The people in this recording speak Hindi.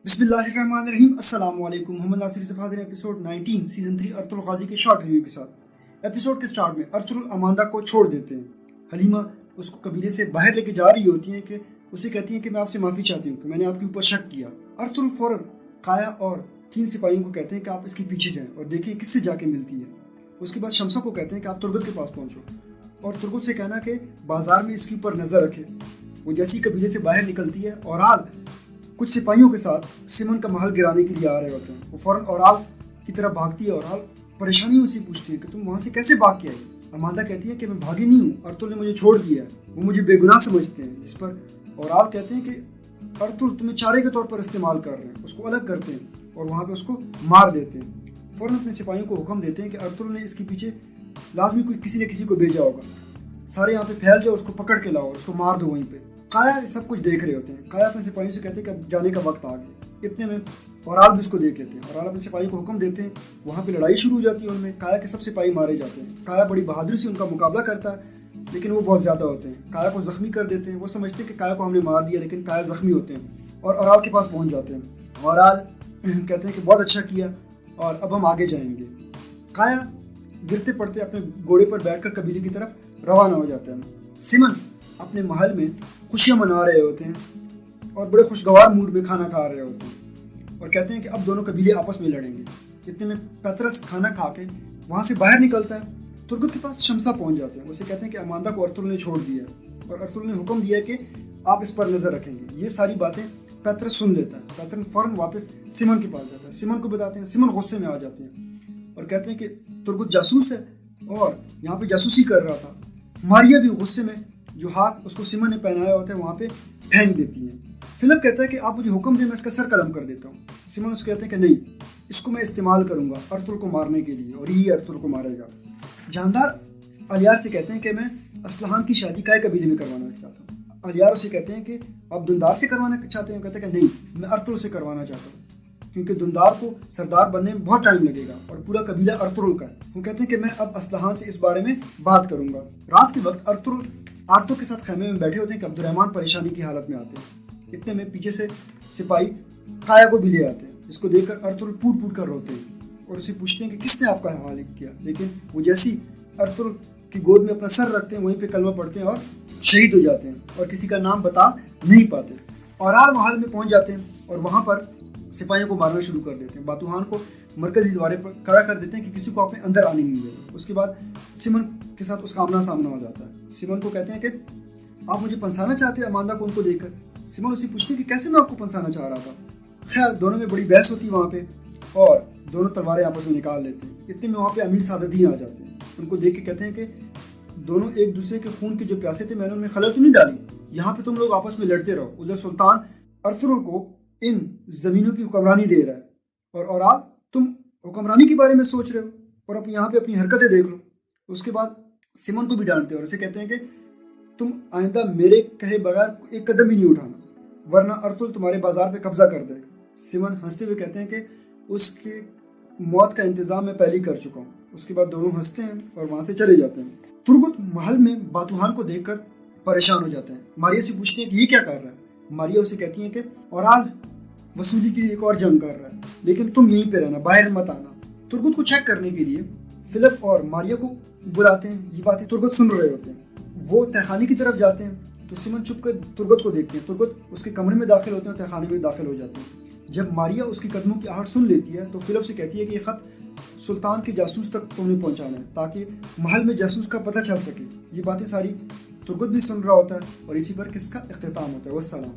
बिस्मिल्लाहिर्रहमानिर्रहीम। अस्सलाम वालेकुम। मोहम्मद नासिर से हाजिर एपिसोड 19 सीजन 3 अर्तुल गाजी के शॉर्ट रिव्यू के साथ। एपिसोड के स्टार्ट में अर्तुल अमांदा को छोड़ देते हैं। हलीमा उसको कबीले से बाहर लेके जा रही होती है कि उसे कहती है कि मैं आपसे माफ़ी चाहती हूँ कि मैंने आपके ऊपर शक किया। अर्तुल फौरन काया और 3 सिपाहियों को कहते हैं कि आप इसके पीछे जाएं और देखें किससे जाके मिलती है। उसके बाद शमसा को कहते हैं कि आप तुर्गत के पास पहुँचो और तुर्गत से कहना कि बाजार में इसके ऊपर नज़र रखे। वो जैसी कबीले से बाहर निकलती है और कुछ सिपाहियों के साथ सिमन का महल गिराने के लिए आ रहे होते हैं। वो फौरन औराल की तरफ भागती है। औराल परेशानियों से पूछती है कि तुम वहाँ से कैसे भाग के आई। अमांदा कहती है कि मैं भागी नहीं हूँ, अर्तुल ने मुझे छोड़ दिया है, वो मुझे बेगुनाह समझते हैं। जिस पर औराल कहते हैं कि अर्तुल तुम्हें चारे के तौर पर इस्तेमाल कर रहे हैं। उसको अलग करते हैं और वहाँ पर उसको मार देते हैं। फौरन अपने सिपाहियों को हुक्म देते हैं कि अर्तुल ने इसके पीछे लाजमी कोई किसी न किसी को भेजा होगा, सारे यहाँ पे फैल जाओ, उसको पकड़ के लाओ, उसको मार दो वहीं पे। काया सब कुछ देख रहे होते हैं। काया अपने सिपाहियों से कहते हैं कि अब जाने का वक्त आ गया। इतने में औराल भी उसको देख लेते हैं। औराल अपने सिपाही को हुक्म देते हैं। वहाँ पे लड़ाई शुरू हो जाती है। उनमें काया के सब सिपाही मारे जाते हैं। काया बड़ी बहादुरी से उनका मुकाबला करता है, लेकिन वो बहुत ज़्यादा होते हैं। काया को जख्मी कर देते हैं। वो समझते हैं कि काया को हमने मार दिया, लेकिन काया जख्मी होते हैं और औराल के पास पहुँच जाते हैं। औराल कहते हैं कि बहुत अच्छा किया और अब हम आगे जाएंगे। काया गिरते पड़ते अपने घोड़े पर बैठकर कबीले की तरफ रवाना हो जाता है। सिमन अपने महल में खुशियां मना रहे होते हैं और बड़े खुशगवार मूड में खाना खा रहे होते हैं और कहते हैं कि अब दोनों कबीले आपस में लड़ेंगे। इतने में पैतरस खाना खा के वहाँ से बाहर निकलता है। तुर्गत के पास शमसा पहुँच जाते हैं। उसे कहते हैं कि अमांदा को अर्तुल ने छोड़ दिया और अर्तुल ने हुक्म दिया कि आप इस पर नज़र रखेंगे। ये सारी बातें पैतरस सुन लेता है। पैतरस फौरन वापस सिमन के पास जाता है। सिमन को बताते हैं। सिमन गुस्से में आ जाते हैं और कहते हैं कि तुर्गत जासूस है और यहाँ पे जासूसी कर रहा था। मारिया भी गुस्से में जो हाथ उसको सिमन ने पहनाया होता है वहाँ पे फेंक देती है। फिलिप कहता है कि आप मुझे हुक्म दें, मैं इसका सर कलम कर देता हूँ। सिमन उसको कहते हैं कि नहीं, इसको मैं इस्तेमाल करूँगा अर्तुल को मारने के लिए और यही अर्तुल को मारेगा। जानदार अलियार से कहते हैं कि मैं असलहान की शादी काय कबीले में करवाना चाहता हूँ। अलियार उसे कहते हैं कि आप दुंदार से करवाना चाहते हैं। कहते हैं कि नहीं, मैं अर्तुल से करवाना चाहता हूँ क्योंकि दुंदार को सरदार बनने में बहुत टाइम लगेगा और पूरा कबीला अर्तुल का है। वो कहते हैं कि मैं अब असलहान से इस बारे में बात करूँगा। रात के वक्त अर्तुल आरतों के साथ खैमे में बैठे होते हैं कि अब्दुर्रहमान परेशानी की हालत में आते हैं। इतने में पीछे से सिपाही काया को भी ले आते हैं, जिसको देखकर अर्तुल फूट फूट कर रोते हैं और उसे पूछते हैं कि किसने आपका हवाले किया। लेकिन वो जैसी अर्तुल की गोद में अपना सर रखते हैं वहीं पे कलमा पढ़ते हैं और शहीद हो जाते हैं और किसी का नाम बता नहीं पाते। औराल महल में पहुंच जाते हैं और वहाँ पर सिपाहियों को मारना शुरू कर देते हैं। बातूहान को मरकजी दीवारे पर खड़ा कर देते हैं कि किसी को अपने अंदर आने नहीं देगा। उसके बाद सिमन के साथ उसका आमना सामना हो जाता है। सिमन को कहते हैं कि आप मुझे पंसाना चाहते हैं अमांदा को उनको देखकर। सिमन उसे पूछते हैं कि कैसे मैं आपको पंसाना चाह रहा था। खैर दोनों में बड़ी बहस होती है वहाँ पे और दोनों तलवारें आपस में निकाल लेते हैं। इतने में वहाँ पे अमीर सादतदीन आ जाते हैं। उनको देख के कहते हैं कि दोनों एक दूसरे के खून के जो प्यासे थे मैंने उनमें खलल तो नहीं डाली, यहाँ पे तुम लोग आपस में लड़ते रहो। उधर सुल्तान अर्तुगरुल को इन जमीनों की हुक्मरानी दे रहा है और आप तुम हुक्मरानी के बारे में सोच रहे हो और अब यहाँ पे अपनी हरकतें देख लो। उसके बाद सिमन को भी डांटते हैं और उसे कहते हैं कि तुम आइंदा मेरे कहे बगैर एक कदम भी नहीं उठाना वरना अर्तुल तुम्हारे बाजार पे कब्जा कर देगा। सिमन हंसते हुए कहते हैं कि उसकी मौत का इंतजाम मैं पहले ही कर चुका हूँ। उसके बाद दोनों हंसते हैं और वहाँ से चले जाते हैं। तुर्गत महल में बातूहान को देखकर परेशान हो जाते हैं। मारिया से पूछते हैं कि ये क्या कर रहा है। मारिया उसे कहती है कि औराल वसूली के लिए एक और जंग कर रहा है, लेकिन तुम यहीं पे रहना, बाहर मत आना। तुर्गत को चेक करने के लिए फिलिप और मारिया को बुलाते हैं। ये बातें तुर्गत सुन रहे होते हैं। वो तहखाने की तरफ जाते हैं तो सिमन छुप कर तुर्गत को देखते हैं। तुर्गत उसके कमरे में दाखिल होते हैं, तहखाने में दाखिल हो जाते हैं। जब मारिया उसकी कदमों की आहट सुन लेती है तो फिलिप से कहती है कि ये खत सुल्तान के जासूस तक तुमने पहुंचाना है ताकि महल में जासूस का पता चल सके। ये बातें सारी तुर्गत भी सुन रहा होता है और इसी पर किसका इख्तिताम होता है। वस्सलाम।